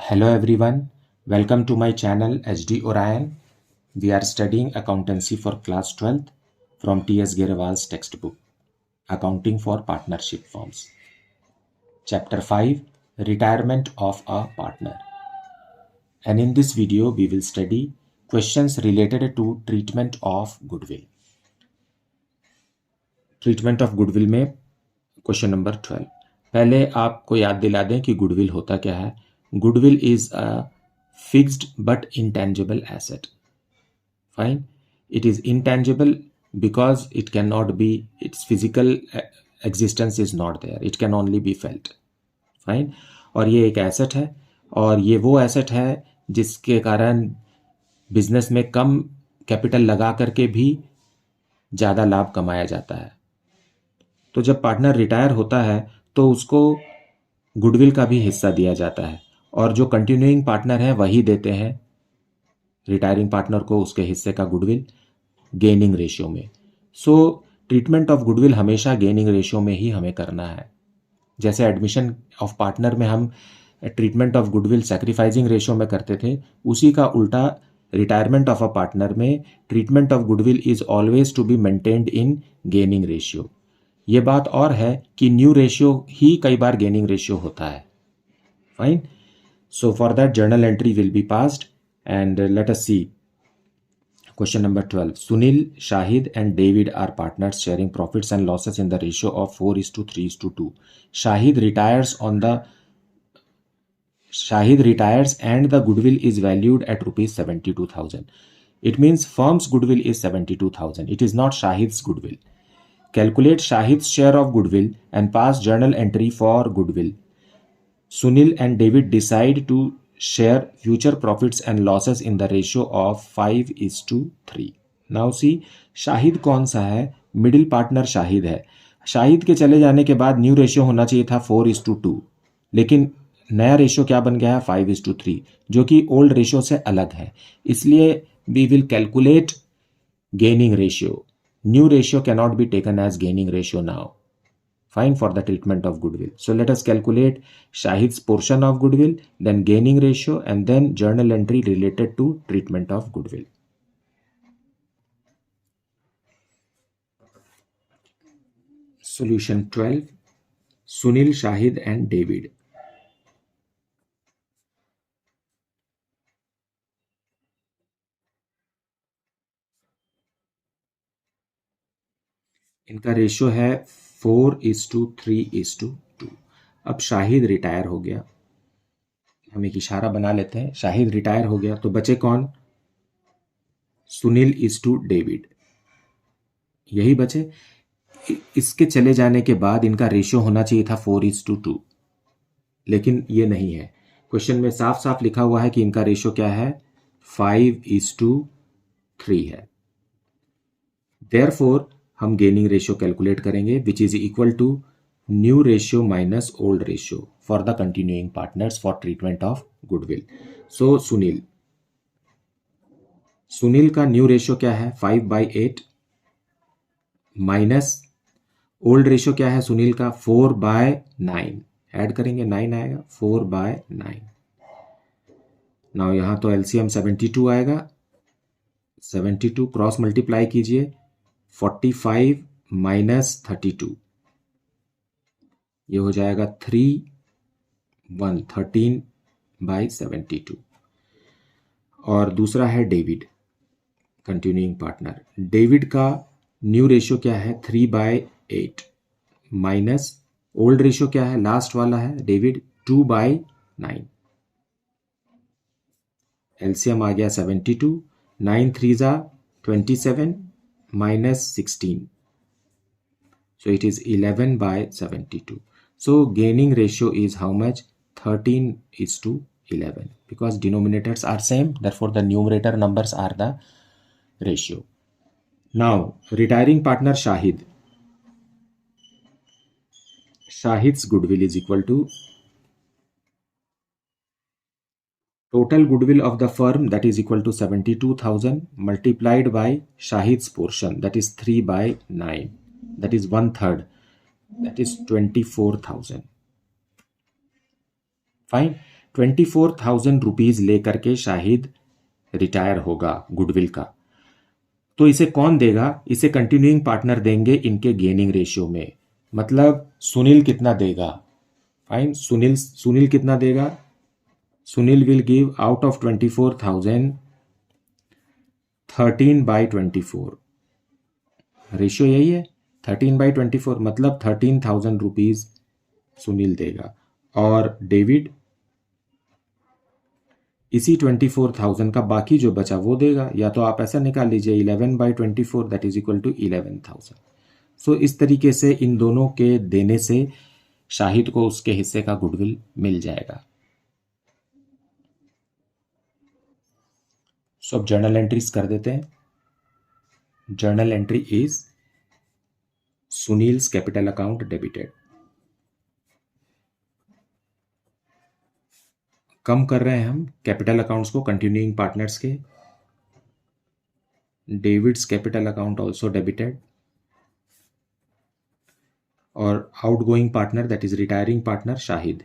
Hello everyone, welcome to my channel HD Orion. We are studying accountancy for class 12th from T.S. Gerewal's textbook, Accounting for Partnership Firms. Chapter 5, Retirement of a Partner. And in this video, we will study questions related to treatment of goodwill. Treatment of goodwill में question number 12. पहले आपको याद दिला दें कि goodwill होता क्या है. Goodwill is a fixed but intangible asset. Fine. It is intangible because it cannot be, its physical existence is not there, it can only be felt. Fine. और ये एक एसेट है और ये वो एसेट है जिसके कारण बिजनेस में कम कैपिटल लगा करके भी ज़्यादा लाभ कमाया जाता है. तो जब पार्टनर रिटायर होता है तो उसको गुडविल का भी हिस्सा दिया जाता है और जो कंटिन्यूइंग पार्टनर है वही देते हैं रिटायरिंग पार्टनर को उसके हिस्से का गुडविल गेनिंग रेशियो में. सो ट्रीटमेंट ऑफ गुडविल हमेशा गेनिंग रेशियो में ही हमें करना है. जैसे एडमिशन ऑफ पार्टनर में हम treatment of goodwill sacrificing ratio में करते थे, उसी का उल्टा रिटायरमेंट ऑफ अ पार्टनर में treatment of goodwill is always to be maintained in gaining ratio. ये बात और है कि न्यू रेशियो ही कई बार गेनिंग रेशियो होता है. Fine. So for that journal entry will be passed and let us see question number 12. Sunil, Shahid and David are partners sharing profits and losses in the ratio of 4:3:2. Shahid retires and the goodwill is valued at rupees 72,000. It means firm's goodwill is 72,000. It is not Shahid's goodwill. Calculate Shahid's share of goodwill and pass journal entry for goodwill. Sunil and David decide to share future profits and losses in the ratio of 5:3. Now see, Shahid कौन सा है? Middle partner Shahid है. शाहिद के चले जाने के बाद new ratio होना चाहिए था 4:2, लेकिन नया रेशियो क्या बन गया है? 5:3, जो कि ओल्ड रेशियो से अलग है. इसलिए we will calculate gaining ratio. New ratio cannot be taken as gaining ratio now. Fine, for the treatment of goodwill. So let us calculate Shahid's portion of goodwill, then gaining ratio, and then journal entry related to treatment of goodwill. Solution 12. Sunil, Shahid and David. इनका ratio है 4:3:2. अब Shahid retire हो गया. हम एक इशारा बना लेते हैं. शाहिद रिटायर हो गया तो बचे कौन? Sunil is to David. यही बचे. इसके चले जाने के बाद इनका रेशियो होना चाहिए था 4:2, लेकिन ये नहीं है. क्वेश्चन में साफ साफ लिखा हुआ है कि इनका रेशियो क्या है? 5:3 है. देयरफॉर हम गेनिंग रेशियो कैलकुलेट करेंगे which is equal to new ratio minus old ratio for the continuing partners for treatment of goodwill. So Sunil का न्यू रेशियो क्या है? 5/8 माइनस ओल्ड रेशियो क्या है सुनील का? 4/9. ऐड करेंगे 9 आएगा. 4/9. नाउ यहां तो एलसीएम 72 आएगा. 72 क्रॉस मल्टीप्लाई कीजिए. 45 माइनस 32, ये हो जाएगा 13/72. और दूसरा है डेविड, कंटिन्यूइंग पार्टनर. डेविड का न्यू रेशियो क्या है? 3/8 माइनस ओल्ड रेशियो क्या है? लास्ट वाला है डेविड 2/9. एलसीएम आ गया 72. 9 3 27 minus 16. So it is 11/72. So gaining ratio is how much? 13:11. Because denominators are same, therefore the numerator numbers are the ratio. Now retiring partner Shahid. Shahid's goodwill is equal to total goodwill of the firm, that is equal to 72,000 multiplied by Shahid's portion, that is 3/9, that is 1/3, that is 24,000. Fine. ₹24,000 लेकर के Shahid retire होगा goodwill का, तो इसे कौन देगा? इसे continuing partner देंगे इनके गेनिंग रेशियो में। मतलब सुनील कितना देगा? फाइन, सुनील कितना देगा? Sunil will give out of 24,000 13/24। Ratio यही है, 13/24, मतलब 13,000 रुपीज सुनील देगा। और डेविड इसी 24,000 का बाकी जो बचा वो देगा। या तो आप ऐसा निकाल लीजिए 11/24 दैट इज इक्वल टू 11,000। सो इस तरीके से इन दोनों के देने से शाहिद को उसके हिस्से का गुडविल मिल जाएगा। सो अब जर्नल एंट्रीज कर देते हैं। Journal entry is Sunil's capital account debited. कम कर रहे हैं हम कैपिटल अकाउंट्स को कंटिन्यूइंग पार्टनर्स के। David's capital account also debited, और outgoing partner that is retiring partner Shahid.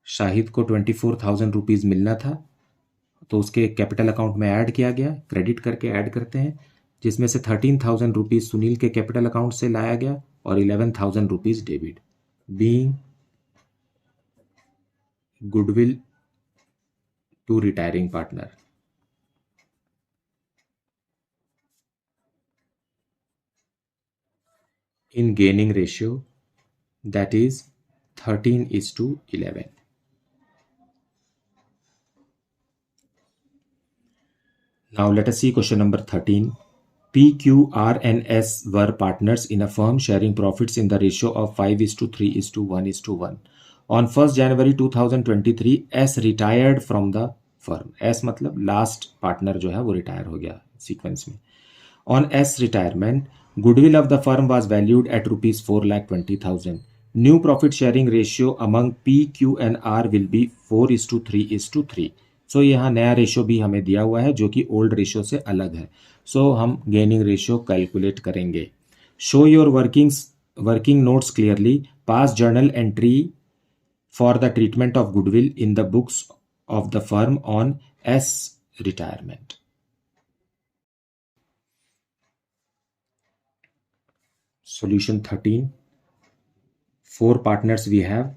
Shahid को 24,000 रुपीज मिलना था, तो उसके कैपिटल अकाउंट में ऐड किया गया, क्रेडिट करके ऐड करते हैं, जिसमें से 13,000 रुपीज सुनील के कैपिटल अकाउंट से लाया गया और 11,000 rupees debit, being goodwill to retiring partner. in gaining ratio that is 13:11. Now let us see question number 13. P, Q, R and S were partners in a firm sharing profits in the ratio of 5:3:1:1. On 1st January 2023, S retired from the firm. S मतलब last partner जो है वो retire हो गया sequence में। On S retirement, goodwill of the firm was valued at rupees 4,20,000. New profit sharing ratio among P, Q and R will be 4:3:3. सो यहाँ नया ratio भी हमें दिया हुआ है जो कि ओल्ड रेशियो से अलग है। सो हम गेनिंग रेशियो कैलकुलेट करेंगे। Show your working notes clearly, pass journal entry for the treatment of goodwill in the books of the firm on S retirement. Solution 13. 4 partners we have,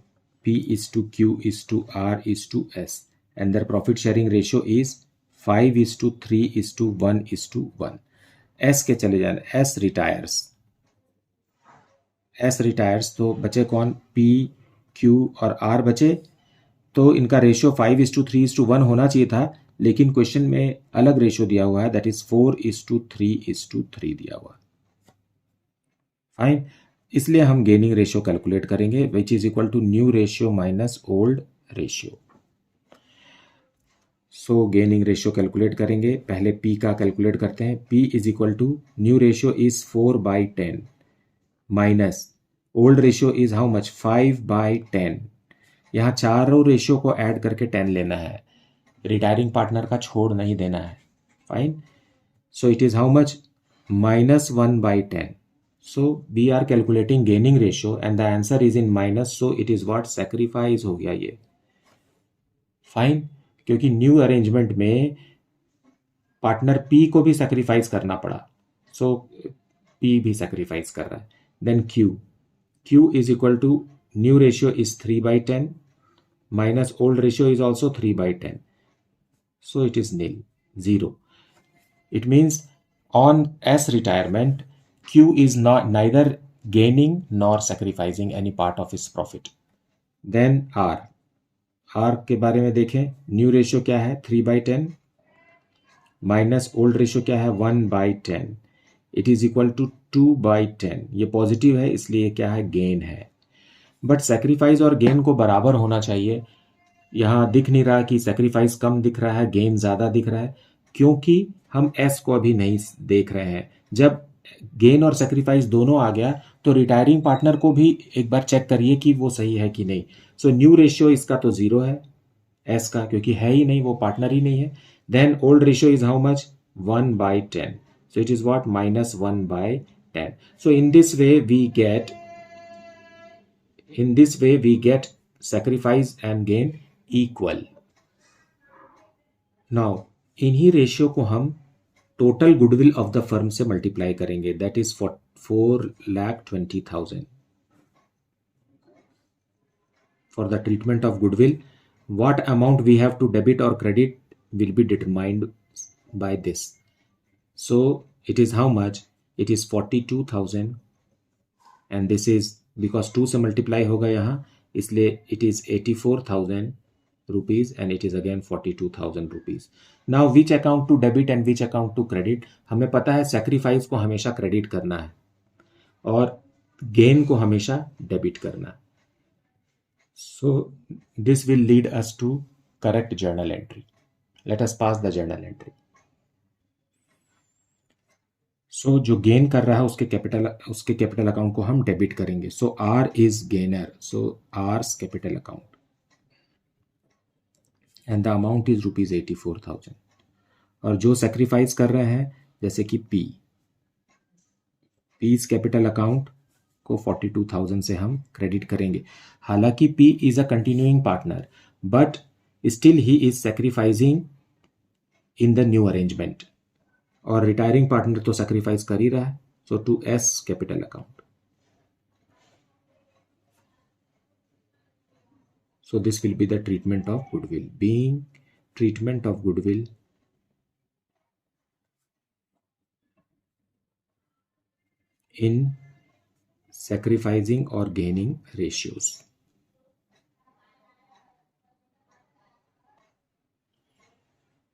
P is to Q is to R is to S, and their profit sharing ratio is 5:3:1:1. S के चले जाने, S retires, तो बचे कौन? P, Q और R बचे, तो इनका रेशियो 5:3:1 होना चाहिए था, लेकिन क्वेश्चन में अलग रेशियो दिया हुआ है, दैट इज 4:3:3 दिया हुआ। फाइन, इसलिए हम गेनिंग रेशियो कैलकुलेट करेंगे, which is equal to new ratio minus old ratio. So gaining ratio calculate करेंगे। पहले P का कैलकुलेट करते हैं। P is equal to new ratio is 4/10 minus old ratio is how much? 5/10। यहाँ चारों ratio को add करके 10 लेना है, रिटायरिंग पार्टनर का छोड़ नहीं देना है। Fine, so it is how much? -1/10. So we are calculating gaining ratio and the answer is in minus, so it is what? Sacrifice हो गया ये। फाइन, क्योंकि न्यू अरेंजमेंट में पार्टनर P को भी सैक्रिफाइस करना पड़ा, सो P भी सैक्रिफाइस कर रहा है। Then Q is equal to new ratio is 3/10 minus old ratio is also 3/10, so it is nil, 0. It means on S retirement Q is neither gaining nor sacrificing any part of his profit. Then R के बारे में देखें। New ratio क्या है? 3/10 minus old ratio क्या है? 1/10. It is equal to 2/10। ये positive है इसलिए क्या है? गेन है। बट सेक्रीफाइस और गेन को बराबर होना चाहिए। यहाँ दिख नहीं रहा कि सेक्रीफाइस कम दिख रहा है, गेन ज़्यादा दिख रहा है, क्योंकि हम S को अभी नहीं देख रहे हैं। जब गेन और सेक्रीफाइस दोनों आ गया तो रिटायरिंग पार्टनर को भी एक बार चेक करिए कि वो सही है कि नहीं। सो न्यू रेशियो इसका तो 0 है S का, क्योंकि है ही नहीं, वो पार्टनर ही नहीं है। Then old ratio is how much? 1/10, so it is what? -1/10। 10. So in this way we get sacrifice and gain equal. Now इन्हीं रेशियो को हम total goodwill of the firm से मल्टीप्लाई करेंगे, that is 4,20,000. For the treatment of goodwill, what amount we have to debit or credit will be determined by this. So it is how much? It is 42,000, and this is because 2 से multiply होगा यहाँ, इसलिए it is 84,000 rupees and it is again 42,000 rupees. Now which account to debit and which account to credit? हमें पता है sacrifice को हमेशा credit करना है और gain को हमेशा debit करना है. So this will lead us to correct journal entry. Let us pass the journal entry. So जो गेन कर रहा है उसके कैपिटल अकाउंट को हम डेबिट करेंगे. So R is gainer. So R's capital account. And the amount is rupees 84,000. और जो सेक्रीफाइस कर रहे हैं जैसे कि P's कैपिटल अकाउंट को 42,000 से हम क्रेडिट करेंगे. हालांकि P is a continuing partner but still he is sacrificing in the new arrangement, और रिटायरिंग पार्टनर तो सेक्रीफाइस कर ही रहा है. So to S capital account. So this will be the treatment of goodwill. Being treatment of goodwill in sacrificing or gaining ratios.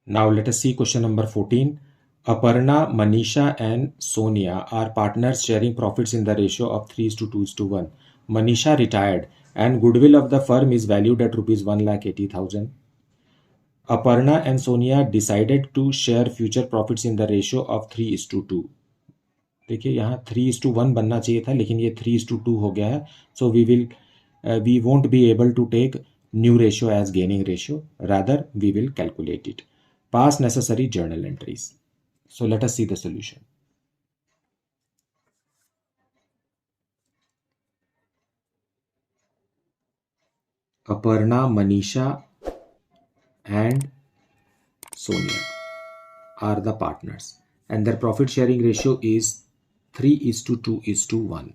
Now let us see question number 14. Aparna, Manisha and Sonia are partners sharing profits in the ratio of 3:2:1. Manisha retired and goodwill of the firm is valued at rupees 1,80,000. Aparna and Sonia decided to share future profits in the ratio of 3:2. देखिए यहाँ 3:1 बनना चाहिए था लेकिन ये 3:2 हो गया है. So we won't be able to take new ratio as gaining ratio, rather we will calculate it. Pass necessary journal entries. So let us see the solution. Aparna, Manisha and Sonia are the partners and their profit sharing ratio is 3:2:1.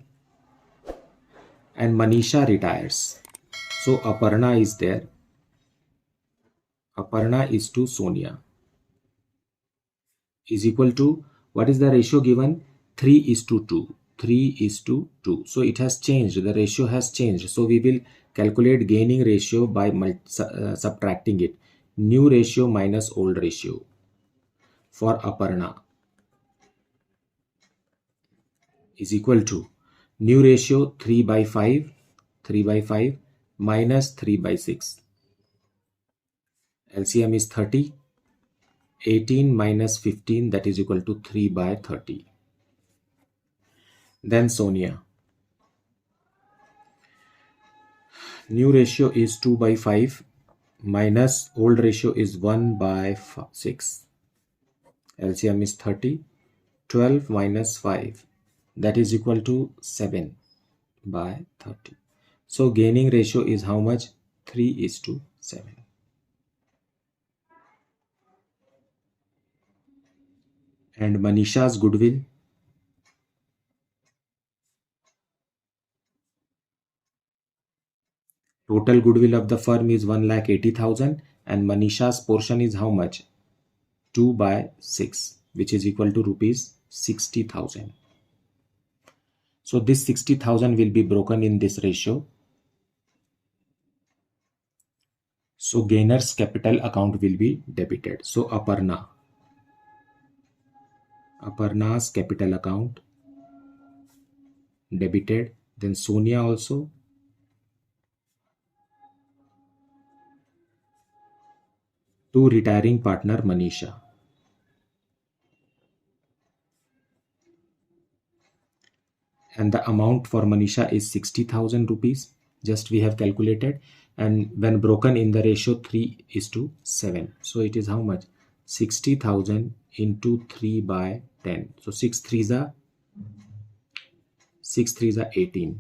And Manisha retires. So Aparna is there. Aparna is to Sonia is equal to, what is the ratio given? 3:2. 3:2. So it has changed. The ratio has changed. So we will calculate gaining ratio by subtracting it. New ratio minus old ratio for Aparna is equal to new ratio 3/5 minus 3/6. LCM is 30. 18 minus 15, that is equal to 3/30. Then Sonia. New ratio is 2/5 minus old ratio is 1/6. LCM is 30. 12 minus 5, that is equal to 7/30. So gaining ratio is how much? 3:7. And Manisha's goodwill, total goodwill of the firm is 1,80,000 and Manisha's portion is how much? 2/6, which is equal to rupees 60,000. So this 60,000 will be broken in this ratio. So gainer's capital account will be debited. So Aparna's capital account debited. Then Sonia also. To retiring partner Manisha. And the amount for Manisha is 60,000 rupees. Just we have calculated, and when broken in the ratio 3:7. So it is how much? 60,000 into 3/10. So 6 3s are 6 3s are 18.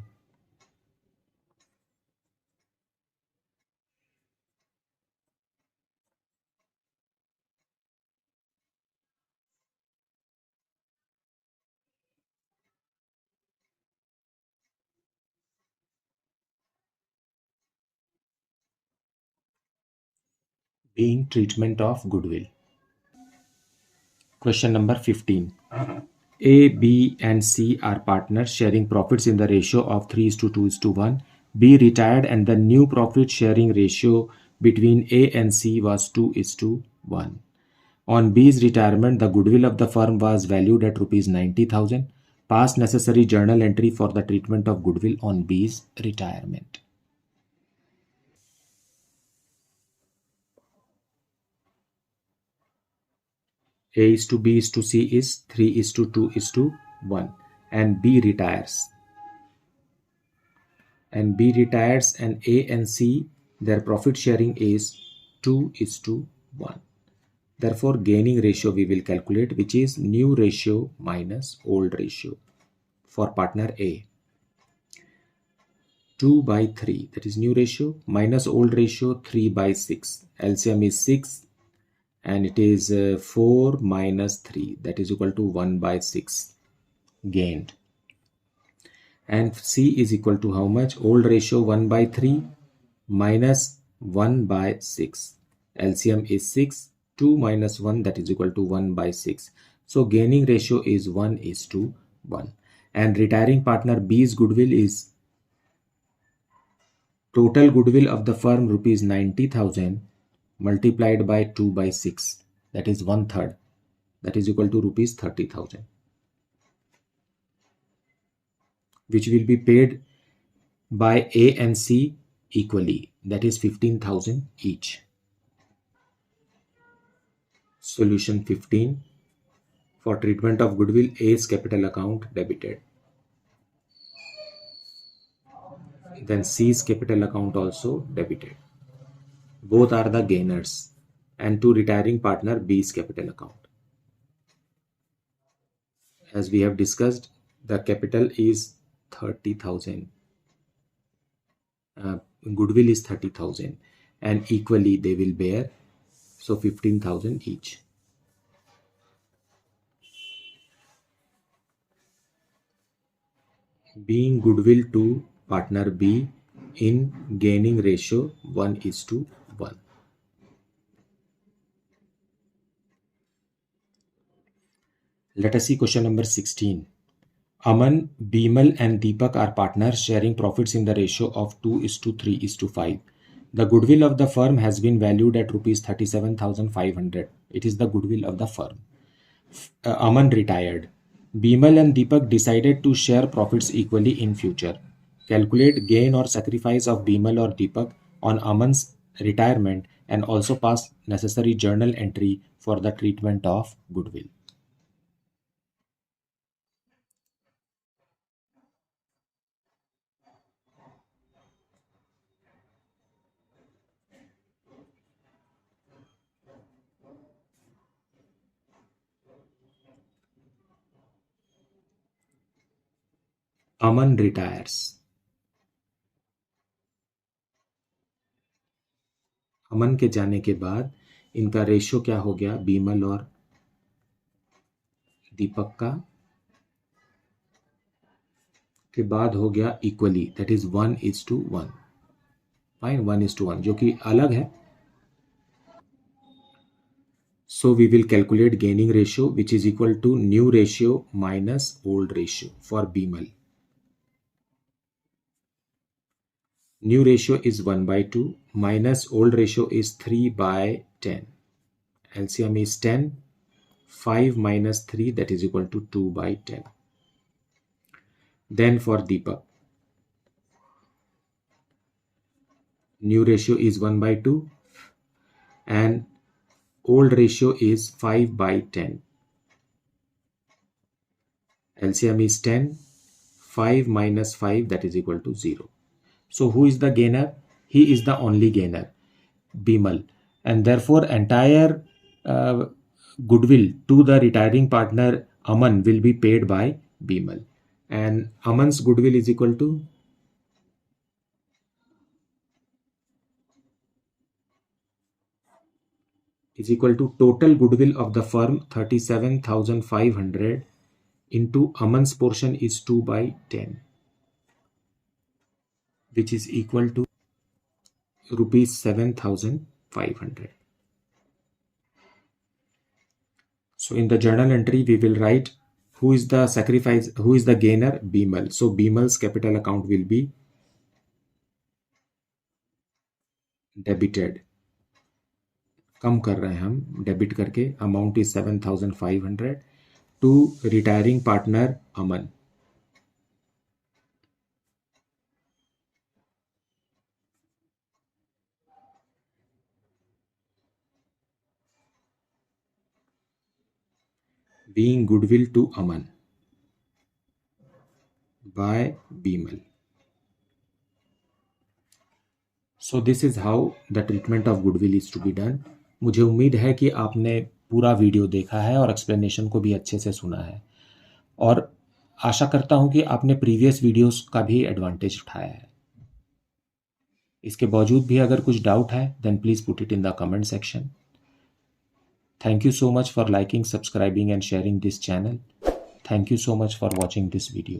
Being treatment of goodwill. Question number 15. A, B, and C are partners sharing profits in the ratio of 3:2:1. B retired and the new profit sharing ratio between A and C was 2:1. On B's retirement, the goodwill of the firm was valued at rupees 90,000. Pass necessary journal entry for the treatment of goodwill on B's retirement. A is to B is to C is 3:2:1, and B retires. And B retires and A and C, their profit sharing is 2:1. Therefore, gaining ratio we will calculate, which is new ratio minus old ratio for partner A. 2/3, that is new ratio, minus old ratio 3/6. LCM is 6 and it is 4 minus 3, that is equal to 1/6 gained. And C is equal to how much? Old ratio 1/3 minus 1/6. LCM is 6. 2 minus 1, that is equal to 1/6. So gaining ratio is 1:1. And retiring partner B's goodwill is total goodwill of the firm rupees 90,000 multiplied by 2/6. That is 1/3. That is equal to rupees 30,000. Which will be paid by A and C equally. That is 15,000 each. Solution 15. For treatment of goodwill, A's capital account debited. Then C's capital account also debited. Both are the gainers. And to retiring partner B's capital account. As we have discussed, the capital is 30,000. Goodwill is 30,000 and equally they will bear, so 15,000 each. Being goodwill to partner B in gaining ratio 1:1. Let us see question number 16. Aman, Bimal and Deepak are partners sharing profits in the ratio of 2:3:5. The goodwill of the firm has been valued at rupees 37,500. It is the goodwill of the firm. Aman retired. Bimal and Deepak decided to share profits equally in future. Calculate gain or sacrifice of Bimal or Deepak on Aman's retirement and also pass necessary journal entry for the treatment of goodwill. Aman retires. अमन के जाने के बाद इनका ratio क्या हो गया? बीमल और दीपक का के बाद हो गया इक्वली, दैट इज 1:1. फाइन, 1:1 जो कि अलग है. So we will calculate gaining ratio, which is equal to new ratio minus old ratio for Bimal. New ratio is 1/2 minus old ratio is 3/10. LCM is 10. 5 minus 3, that is equal to 2/10. Then for Deepak, new ratio is 1/2 and old ratio is 5/10. LCM is 10. 5 minus 5, that is equal to 0. So who is the gainer? He is the only gainer, Bimal. And therefore entire goodwill to the retiring partner Aman will be paid by Bimal. and Aman's goodwill is equal to total goodwill of the firm 37,500 into Aman's portion is 2/10, which is equal to rupees 7,500. So in the journal entry, we will write who is the gainer? Bimal. So Bimal's capital account will be debited. कम कर रहे हैं हम debit करके. Amount is 7,500 to retiring partner Aman. Being goodwill to Aman by Bimal. So this is how the treatment of goodwill is to be done. मुझे उम्मीद है कि आपने पूरा वीडियो देखा है और एक्सप्लेनेशन को भी अच्छे से सुना है, और आशा करता हूं कि आपने प्रीवियस वीडियोस का भी एडवांटेज उठाया है. इसके बावजूद भी अगर कुछ डाउट है then please put it in the comment section. Thank you so much for liking, subscribing and sharing this channel. Thank you so much for watching this video.